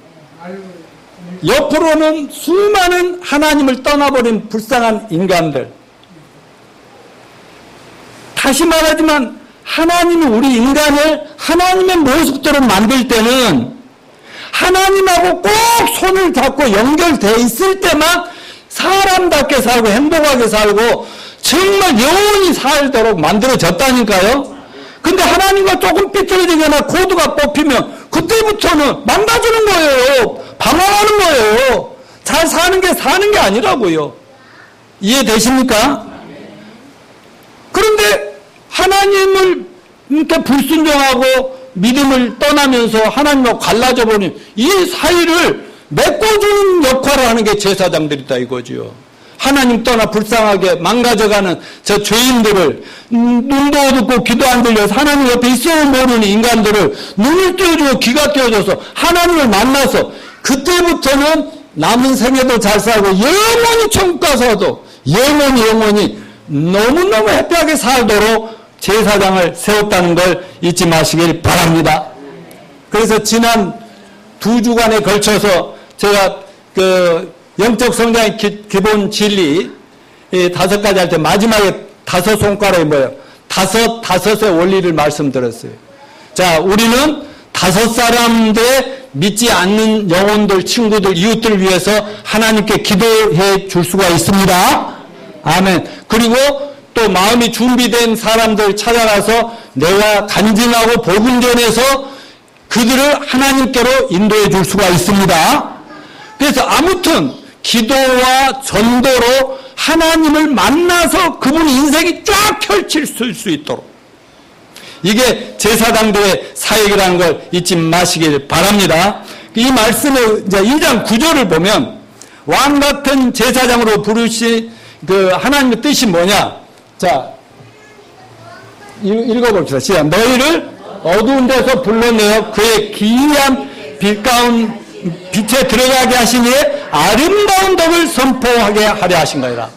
옆으로는 수많은 하나님을 떠나버린 불쌍한 인간들. 다시 말하지만 하나님이 우리 인간을 하나님의 모습대로 만들 때는 하나님하고 꼭 손을 잡고 연결되어 있을 때만 사람답게 살고 행복하게 살고 정말 영원히 살도록 만들어졌다니까요. 근데 하나님과 조금 삐뚤어지거나 코드가 뽑히면 그때부터는 망가지는 거예요. 방황하는 거예요. 잘 사는 게 아니라고요. 이해되십니까? 그런데 하나님을 이렇게 불순종하고 믿음을 떠나면서 하나님과 갈라져 버린 이 사이를 메꿔주는 역할을 하는 게 제사장들이다 이거지요. 하나님 떠나 불쌍하게 망가져가는 저 죄인들을 눈도 어둡고 귀도 안 들려서 하나님 옆에 있어도 모르는 인간들을 눈을 띄워주고 귀가 띄워줘서 하나님을 만나서 그때부터는 남은 생애도 잘 살고 영원히 천국 가서도 영원히 너무너무 해피하게 살도록 제사장을 세웠다는 걸 잊지 마시길 바랍니다. 그래서 지난 2주간에 걸쳐서 제가 영적 성장의 기본 진리 5가지 할 때 마지막에 5 손가락이 뭐예요? 다섯의 원리를 말씀드렸어요. 자, 우리는 5 사람들의 믿지 않는 영혼들, 친구들, 이웃들을 위해서 하나님께 기도해 줄 수가 있습니다. 아멘. 그리고 또 마음이 준비된 사람들 찾아가서 내가 간증하고 복음 전해서 그들을 하나님께로 인도해 줄 수가 있습니다. 그래서 아무튼 기도와 전도로 하나님을 만나서 그분 인생이 쫙 펼칠 수 있도록 이게 제사장들의 사역이라는 걸 잊지 마시길 바랍니다. 이 말씀의 이제 1장 9절을 보면 왕 같은 제사장으로 부르신 그 하나님의 뜻이 뭐냐? 자, 읽어봅시다. 시작. 너희를 어두운 데서 불러내어 그의 기이한 빛에 들어가게 하시니 아름다운 덕을 선포하게 하려 하신 거라.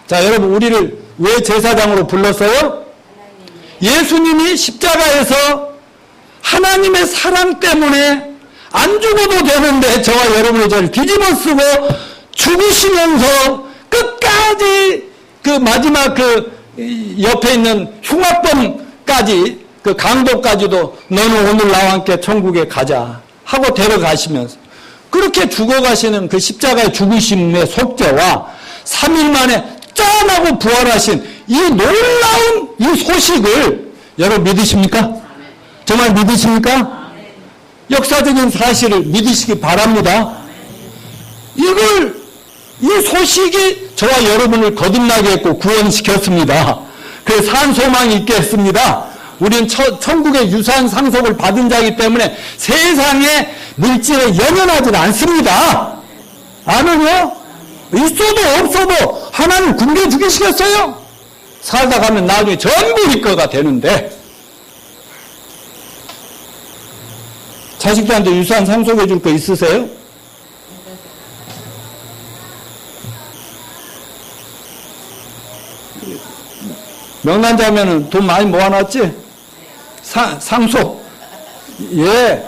자, 여러분, 우리를 왜 제사장으로 불렀어요? 예수님이 십자가에서 하나님의 사랑 때문에 안 죽어도 되는데 저와 여러분이 저를 뒤집어 쓰고 죽으시면서 끝까지 그 마지막 그 옆에 있는 흉악범까지 그 강도까지도 너는 오늘 나와 함께 천국에 가자 하고 데려가시면서 그렇게 죽어가시는 그 십자가의 죽으심의 속죄와 3일 만에 짠하고 부활하신 이 놀라운 이 소식을 여러분 믿으십니까? 정말 믿으십니까? 역사적인 사실을 믿으시기 바랍니다. 이 소식이 저와 여러분을 거듭나게 했고 구원시켰습니다. 그래서 산소망이 있게 했습니다. 우리는 천국의 유산 상속을 받은 자이기 때문에 세상의 물질에 연연하지 않습니다. 아멘요? 있어도 없어도 하나님 굶겨 죽이시겠어요? 살다 가면 나중에 전부 우리 거가 되는데 자식들한테 유산 상속해 줄 거 있으세요? 명란자면은 돈 많이 모아놨지? 상속. 예.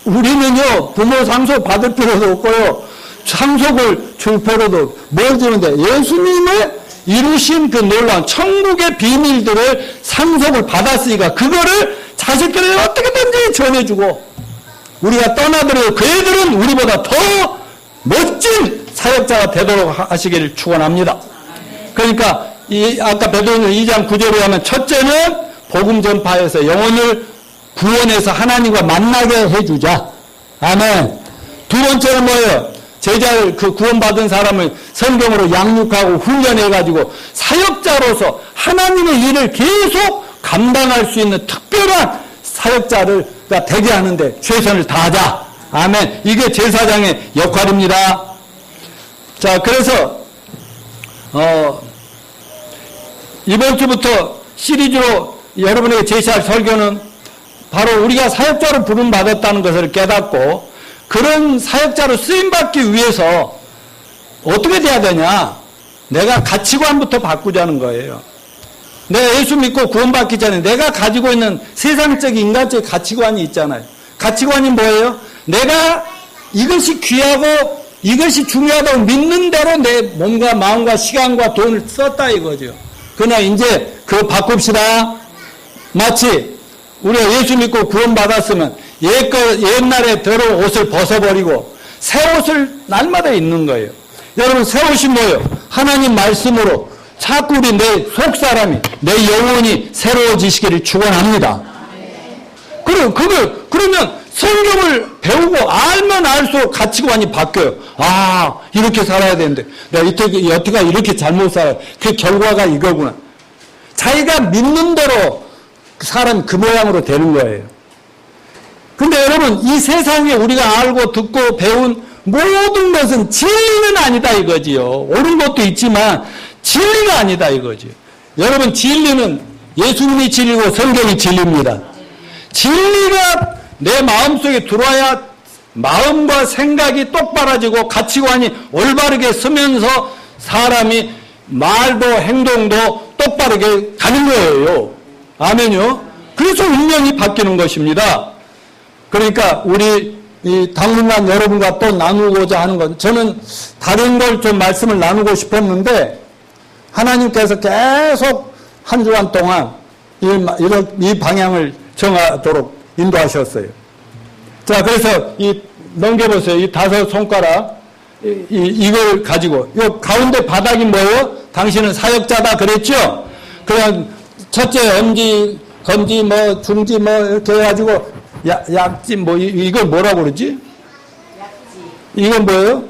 우리는요, 부모 상속 받을 필요도 없고요, 상속을 줄 필요도 뭘 주는데, 예수님의 이루신 그 놀라운 천국의 비밀들을 상속을 받았으니까, 그거를 자식들에게 어떻게든지 전해주고, 우리가 떠나더라도 그 애들은 우리보다 더 멋진 사역자가 되도록 하시기를 축원합니다. 그러니까 아까 베드로전 2장 9절에 하면 첫째는 복음 전파에서 영혼을 구원해서 하나님과 만나게 해주자. 아멘. 두 번째는 뭐예요? 제자를 그 구원받은 사람을 성경으로 양육하고 훈련해가지고 사역자로서 하나님의 일을 계속 감당할 수 있는 특별한 사역자를 되게 하는데 최선을 다하자. 아멘. 이게 제사장의 역할입니다. 자, 그래서 이번 주부터 시리즈로 여러분에게 제시할 설교는 바로 우리가 사역자로 부름받았다는 것을 깨닫고 그런 사역자로 쓰임받기 위해서 어떻게 돼야 되냐? 내가 가치관부터 바꾸자는 거예요. 내가 예수 믿고 구원받기 전에 내가 가지고 있는 세상적인 인간적인 가치관이 있잖아요. 가치관이 뭐예요? 내가 이것이 귀하고 이것이 중요하다고 믿는 대로 내 몸과 마음과 시간과 돈을 썼다 이거죠. 그러나 이제 그거 바꿉시다. 마치 우리가 예수 믿고 구원받았으면 옛날에 들어온 옷을 벗어버리고 새 옷을 날마다 입는 거예요. 여러분, 새 옷이 뭐예요? 하나님 말씀으로 자꾸 우리 내 속사람이, 내 영혼이 새로워지시기를 축원합니다. 그러면 성경을 배우고 알면 알수록 가치관이 바뀌어요. 아, 이렇게 살아야 되는데 내가 여태가 이렇게 잘못 살아요. 그 결과가 이거구나. 자기가 믿는 대로 사람 그 모양으로 되는 거예요. 근데 여러분, 이 세상에 우리가 알고 듣고 배운 모든 것은 진리는 아니다 이거지요. 옳은 것도 있지만 진리가 아니다 이거지. 여러분, 진리는 예수님이 진리고 성경이 진리입니다. 진리가 내 마음속에 들어와야 마음과 생각이 똑바라지고 가치관이 올바르게 서면서 사람이 말도 행동도 똑바르게 가는 거예요. 아멘요. 그래서 운명이 바뀌는 것입니다. 그러니까 우리 당분간 여러분과 또 나누고자 하는 건, 저는 다른 걸 좀 말씀을 나누고 싶었는데 하나님께서 계속 한 주간 동안 이 방향을 정하도록 인도하셨어요. 자, 그래서 넘겨보세요. 이 5 손가락, 이걸 가지고, 이 가운데 바닥이 뭐예요? 당신은 사역자다 그랬죠? 그냥 첫째 엄지, 검지, 중지, 이렇게 해가지고, 약지, 이걸 뭐라고 그러지? 이건 뭐예요?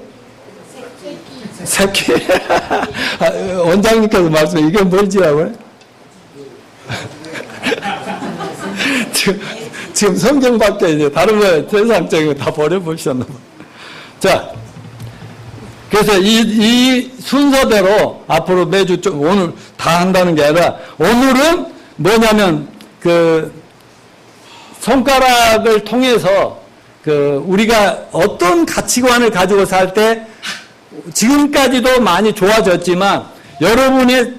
새끼. 원장님께서 말씀해. 이게 뭘지라고요? 지금 성경밖에 이제 다른 거 세상적인 거 다 버려보셨나 봐. 자, 그래서 이 순서대로 앞으로 매주 오늘 다 한다는 게 아니라, 오늘은 뭐냐면 그 손가락을 통해서 우리가 어떤 가치관을 가지고 살 때 지금까지도 많이 좋아졌지만 여러분의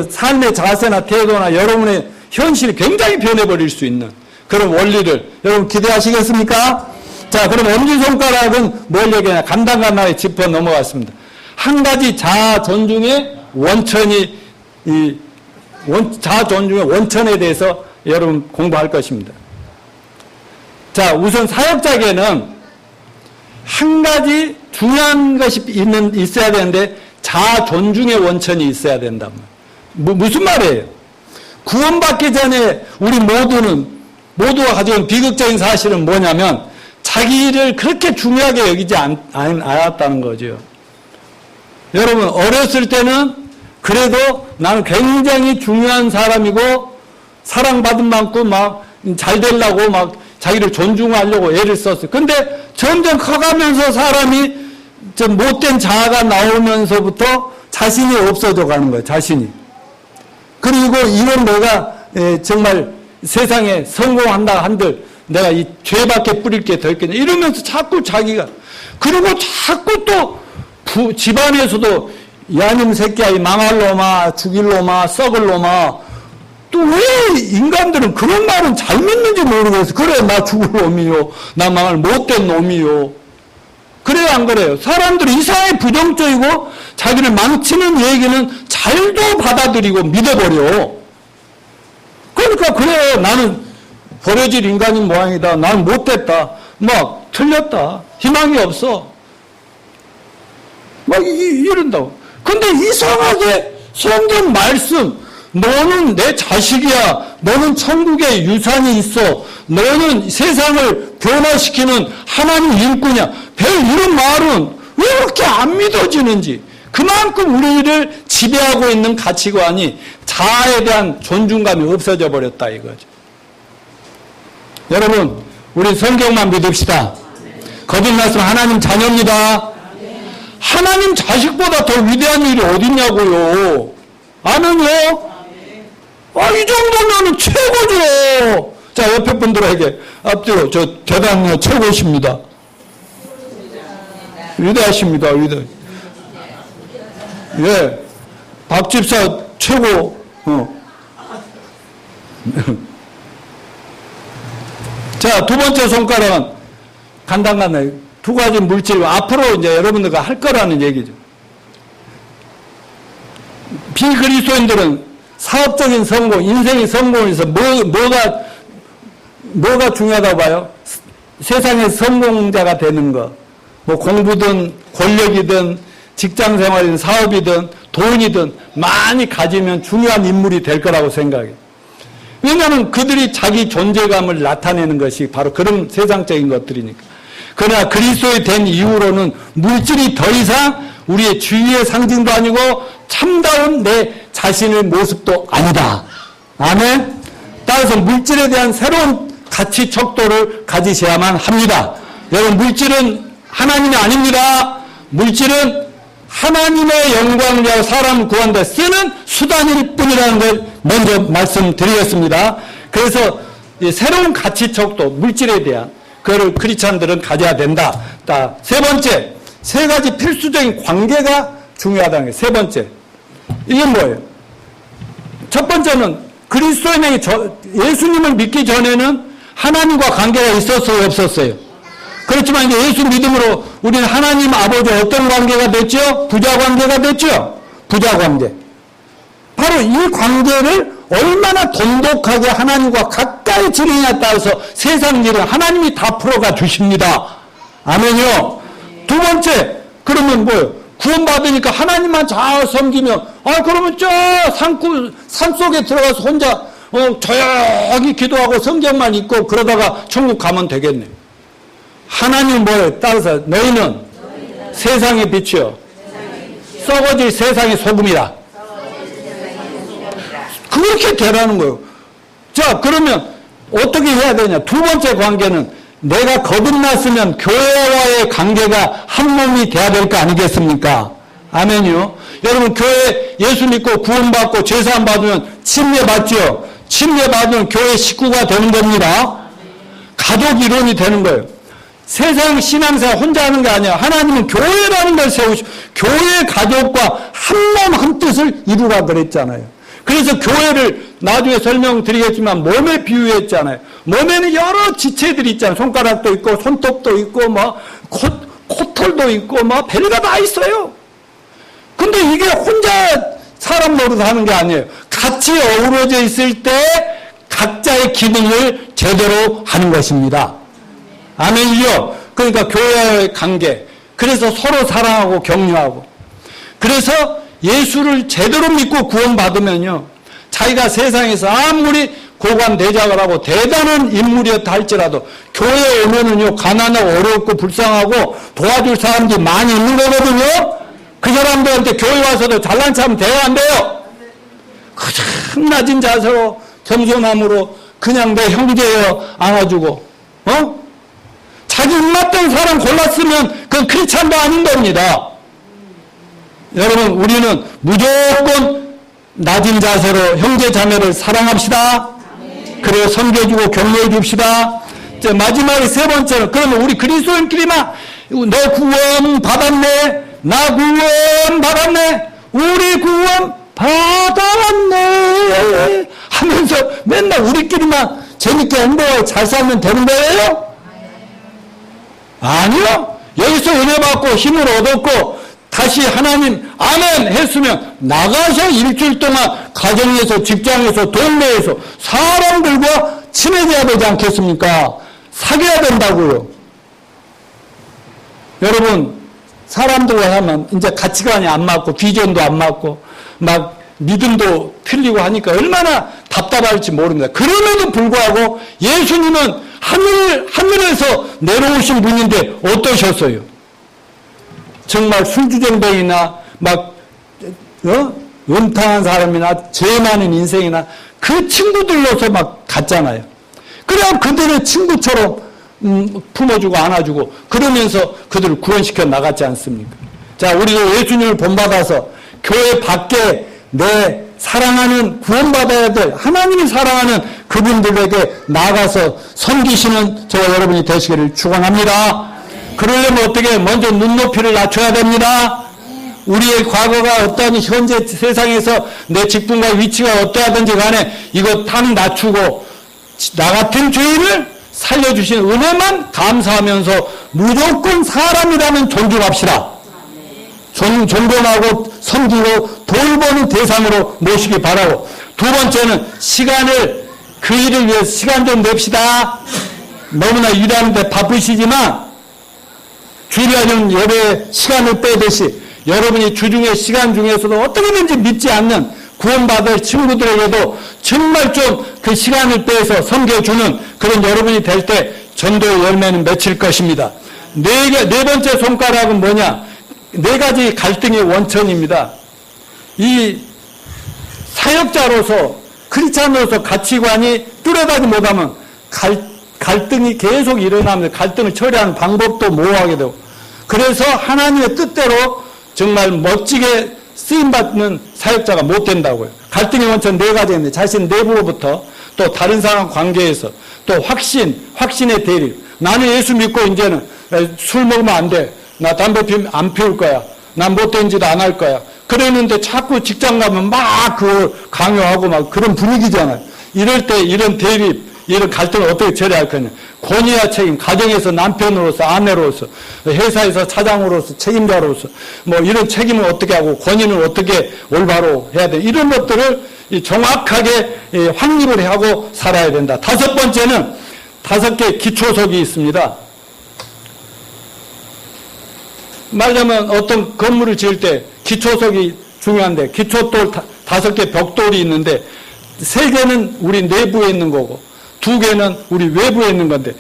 삶의 자세나 태도나 여러분의 현실이 굉장히 변해버릴 수 있는 그런 원리를 여러분 기대하시겠습니까? 자, 그럼 엄지손가락은 뭘 얘기하냐? 간단하게 짚어 넘어갔습니다. 한 가지 자아 존중의 원천이, 자아 존중의 원천에 대해서 여러분 공부할 것입니다. 자, 우선 사역자에게는 한 가지 중요한 것이 있어야 되는데 자아 존중의 원천이 있어야 된다. 무슨 말이에요? 구원받기 전에 우리 모두가 가지고 있는 비극적인 사실은 뭐냐면 자기를 그렇게 중요하게 여기지 않았다는 거죠. 여러분, 어렸을 때는 그래도 나는 굉장히 중요한 사람이고 사랑받은 만큼 막 잘 되려고 막 자기를 존중하려고 애를 썼어요. 근데 점점 커가면서 사람이 좀 못된 자아가 나오면서부터 자신이 없어져 가는 거예요. 자신이. 그리고 이건 내가 정말 세상에 성공한다 한들 내가 이 죄밖에 뿌릴 게 더 있겠냐 이러면서 자꾸 자기가 그리고 자꾸 또 집안에서도 야님 새끼야 이 망할 놈아 죽일 놈아 썩을 놈아 또 왜 인간들은 그런 말은 잘 믿는지 모르겠어. 그래 나 죽을 놈이요 나 망할 못된 놈이요. 그래요 안 그래요? 사람들이 이상하게 부정적이고 자기를 망치는 얘기는 잘도 받아들이고 믿어버려. 그러니까 그래 나는 버려질 인간인 모양이다. 난 못됐다. 막 틀렸다. 희망이 없어. 막 이런다고. 근데 이상하게 성경 말씀 너는 내 자식이야. 너는 천국에 유산이 있어. 너는 세상을 변화시키는 하나님 일꾼이야. 별 이런 말은 왜 이렇게 안 믿어지는지. 그만큼 우리를 지배하고 있는 가치관이 자아에 대한 존중감이 없어져 버렸다 이거죠. 여러분, 우리 성경만 믿읍시다. 거듭 말씀 하나님 자녀입니다. 하나님 자식보다 더 위대한 일이 어딨냐고요. 아멘요? 이 정도면 최고죠. 자, 옆에 분들에게 앞뒤로 저 대단히 최고십니다. 위대하십니다. 예, 박 집사 최고. 자, 두 번째 손가락은 간단하게 두 가지 물질 앞으로 이제 여러분들과 할 거라는 얘기죠. 비그리스도인들은 사업적인 성공, 인생의 성공에서 뭐가 중요하다고 봐요? 세상의 성공자가 되는 거. 뭐 공부든 권력이든 직장 생활이든 사업이든 돈이든 많이 가지면 중요한 인물이 될 거라고 생각해요. 왜냐하면 그들이 자기 존재감을 나타내는 것이 바로 그런 세상적인 것들이니까. 그러나 그리스도에 된 이후로는 물질이 더 이상 우리의 주의의 상징도 아니고 참다운 내 자신의 모습도 아니다. 아멘? 따라서 물질에 대한 새로운 가치 척도를 가지셔야만 합니다. 여러분, 물질은 하나님이 아닙니다. 물질은 하나님의 영광을 위하여 사람을 구하는 데 쓰는 수단일 뿐이라는 걸 먼저 말씀드리겠습니다. 그래서 새로운 가치 척도, 물질에 대한 그걸 크리스찬들은 가져야 된다. 세 번째, 세 가지 필수적인 관계가 중요하다는 거예요. 세 번째, 이게 뭐예요? 첫 번째는 그리스도인에게 예수님을 믿기 전에는 하나님과 관계가 있었어요, 없었어요? 그렇지만 이제 예수 믿음으로 우리는 하나님 아버지와 어떤 관계가 됐죠? 부자 관계가 됐죠? 부자 관계. 바로 이 관계를 얼마나 돈독하게 하나님과 가까이 지내냐에 따라서 세상 일은 하나님이 다 풀어가 주십니다. 아멘요. 두 번째, 그러면 뭐예요? 구원받으니까 하나님만 잘 섬기면, 그러면 저 산속에 들어가서 혼자, 조용히 기도하고 성경만 읽고 그러다가 천국 가면 되겠네. 하나님 뭐예요? 따라서 너희는 세상의 빛이요. 썩어질 세상의 소금이라. 그렇게 되라는 거예요. 자, 그러면 어떻게 해야 되냐? 두 번째 관계는 내가 거듭났으면 교회와의 관계가 한 몸이 돼야 될 거 아니겠습니까? 아멘이요. 여러분, 교회 예수 믿고 구원받고 제사함 받으면 침례받죠. 침례받으면 교회 식구가 되는 겁니다. 가족 이론이 되는 거예요. 세상 신앙생활 혼자 하는 게 아니야. 하나님은 교회라는 걸 세우시고 교회 가족과 한 몸 한 뜻을 이루라 그랬잖아요. 그래서 교회를 나중에 설명드리겠지만 몸에 비유했잖아요. 몸에는 여러 지체들이 있잖아요. 손가락도 있고 손톱도 있고 뭐 코털도 있고 뭐 별거 다 있어요. 근데 이게 혼자 사람 노릇 하는 게 아니에요. 같이 어우러져 있을 때 각자의 기능을 제대로 하는 것입니다. 아멘이요. 그러니까 교회와의 관계. 그래서 서로 사랑하고 격려하고. 그래서 예수를 제대로 믿고 구원받으면요. 자기가 세상에서 아무리 고관대작을 하고 대단한 인물이었다 할지라도 교회에 오면은요. 가난하고 어렵고 불쌍하고 도와줄 사람들이 많이 있는 거거든요. 그 사람들한테 교회 와서도 잘난 척하면 돼요, 안 돼요? 그냥 낮은 자세로 겸손함으로 그냥 내 형제여 안아주고 자기 입맛된 사람 골랐으면 그건 크리스찬도 아닌 겁니다. 여러분 우리는 무조건 낮은 자세로 형제 자매를 사랑합시다. 그래서 섬겨주고 격려해 줍시다. 마지막에 세 번째는 그러면 우리 그리스도인끼리만 너 구원 받았네, 나 구원 받았네, 우리 구원 받았네 하면서 맨날 우리끼리만 재밌게 행복하게 잘 살면 되는 거예요? 아니요. 여기서 은혜 받고 힘을 얻었고 다시 하나님 아멘 했으면 나가서 일주일 동안 가정에서 직장에서 동네에서 사람들과 친해져야 되지 않겠습니까? 사귀어야 된다고요. 여러분 사람들과 하면 이제 가치관이 안 맞고 비전도 안 맞고 막 믿음도 틀리고 하니까 얼마나 답답할지 모릅니다. 그럼에도 불구하고 예수님은 하늘에서 내려오신 분인데 어떠셨어요? 정말 술주정뱅이나 막 음탕한 사람이나 죄 많은 인생이나 그 친구들로서 막 갔잖아요. 그래야 그들의 친구처럼 품어주고 안아주고 그러면서 그들을 구원시켜 나갔지 않습니까? 자, 우리도 예수님을 본받아서 교회 밖에 내 사랑하는 구원받아야 될 하나님이 사랑하는 그분들에게 나가서 섬기시는 저와 여러분이 되시기를 축원합니다. 그러려면 어떻게 먼저 눈높이를 낮춰야 됩니다. 우리의 과거가 어떠한 현재 세상에서 내 직분과 위치가 어떠하든지 간에 이거 탁 낮추고 나 같은 죄인을 살려주신 은혜만 감사하면서 무조건 사람이라면 존중합시다. 존경하고 섬기고 돌보는 대상으로 모시기 바라고, 두 번째는 시간을 그 일을 위해서 시간 좀 냅시다. 너무나 일하는데 바쁘시지만 주일날 예배에 시간을 빼듯이 여러분이 주중에 시간 중에서도 어떻게든지 믿지 않는 구원받을 친구들에게도 정말 좀 그 시간을 빼서 섬겨주는 그런 여러분이 될 때 전도의 열매는 맺힐 것입니다. 네 번째 손가락은 뭐냐? 네 가지 갈등의 원천입니다. 이 사역자로서 크리스찬으로서 가치관이 뚜렷하지 못하면 갈등이 계속 일어나면서 갈등을 처리하는 방법도 모호하게 되고, 그래서 하나님의 뜻대로 정말 멋지게 쓰임받는 사역자가 못 된다고요. 갈등의 원천 네 가지인데 자신 내부로부터 또 다른 사람 관계에서 또 확신의 대립. 나는 예수 믿고 이제는 술 먹으면 안 돼. 나 담배 피우면 안 피울 거야. 난 못된 짓 안 할 거야. 그랬는데 자꾸 직장 가면 막 그걸 강요하고 막 그런 분위기잖아요. 이럴 때 이런 대립, 이런 갈등을 어떻게 처리할 거냐. 권위와 책임, 가정에서 남편으로서, 아내로서, 회사에서 차장으로서, 책임자로서, 뭐 이런 책임을 어떻게 하고 권위는 어떻게 올바로 해야 돼. 이런 것들을 정확하게 확립을 하고 살아야 된다. 다섯 번째는 5개 기초석이 있습니다. 말하자면 어떤 건물을 지을 때 기초석이 중요한데 기초돌 5개 벽돌이 있는데 3개는 우리 내부에 있는 거고 2개는 우리 외부에 있는 건데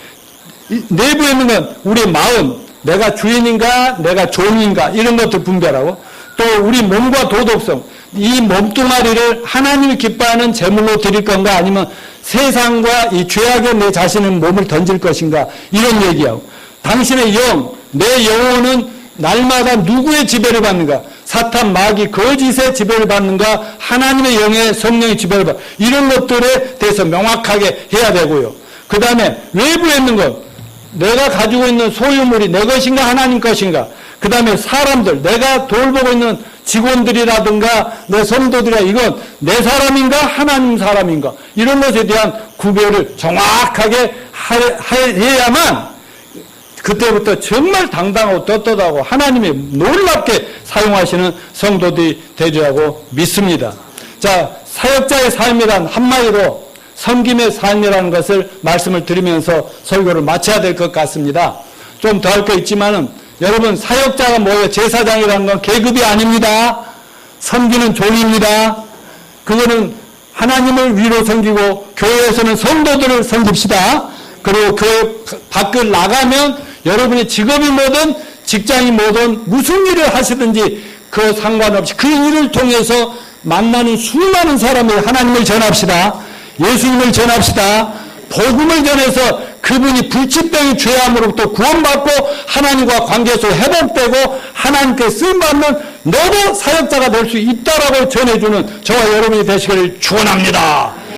내부에 있는 건 우리 마음, 내가 주인인가 내가 종인가 이런 것들 분별하고 또 우리 몸과 도덕성, 이 몸뚱아리를 하나님이 기뻐하는 제물로 드릴 건가 아니면 세상과 이 죄악에 내 자신의 몸을 던질 것인가 이런 얘기하고 당신의 영, 내 영혼은 날마다 누구의 지배를 받는가? 사탄, 마귀, 거짓의 지배를 받는가? 하나님의 영의 성령의 지배를 받는가? 이런 것들에 대해서 명확하게 해야 되고요. 그 다음에 외부에 있는 것, 내가 가지고 있는 소유물이 내 것인가 하나님 것인가, 그 다음에 사람들, 내가 돌보고 있는 직원들이라든가 내 성도들이라 이건 내 사람인가 하나님 사람인가, 이런 것에 대한 구별을 정확하게 해야만 그때부터 정말 당당하고 떳떳하고 하나님이 놀랍게 사용하시는 성도들이 되리라고 믿습니다. 자, 사역자의 삶이란 한마디로 섬김의 삶이라는 것을 말씀을 드리면서 설교를 마쳐야 될 것 같습니다. 좀 더 할 거 있지만은 여러분, 사역자가 뭐예요? 제사장이라는 건 계급이 아닙니다. 섬기는 종입니다. 그거는 하나님을 위로 섬기고 교회에서는 성도들을 섬깁시다. 그리고 교회 밖을 나가면 여러분의 직업이 뭐든 직장이 뭐든 무슨 일을 하시든지 그 상관없이 그 일을 통해서 만나는 수많은 사람을 하나님을 전합시다. 예수님을 전합시다. 복음을 전해서 그분이 불치병의 죄함으로부터 구원받고 하나님과 관계에서 회복되고 하나님께 쓰임받는 너도 사역자가 될 수 있다라고 전해주는 저와 여러분이 되시기를 축원합니다.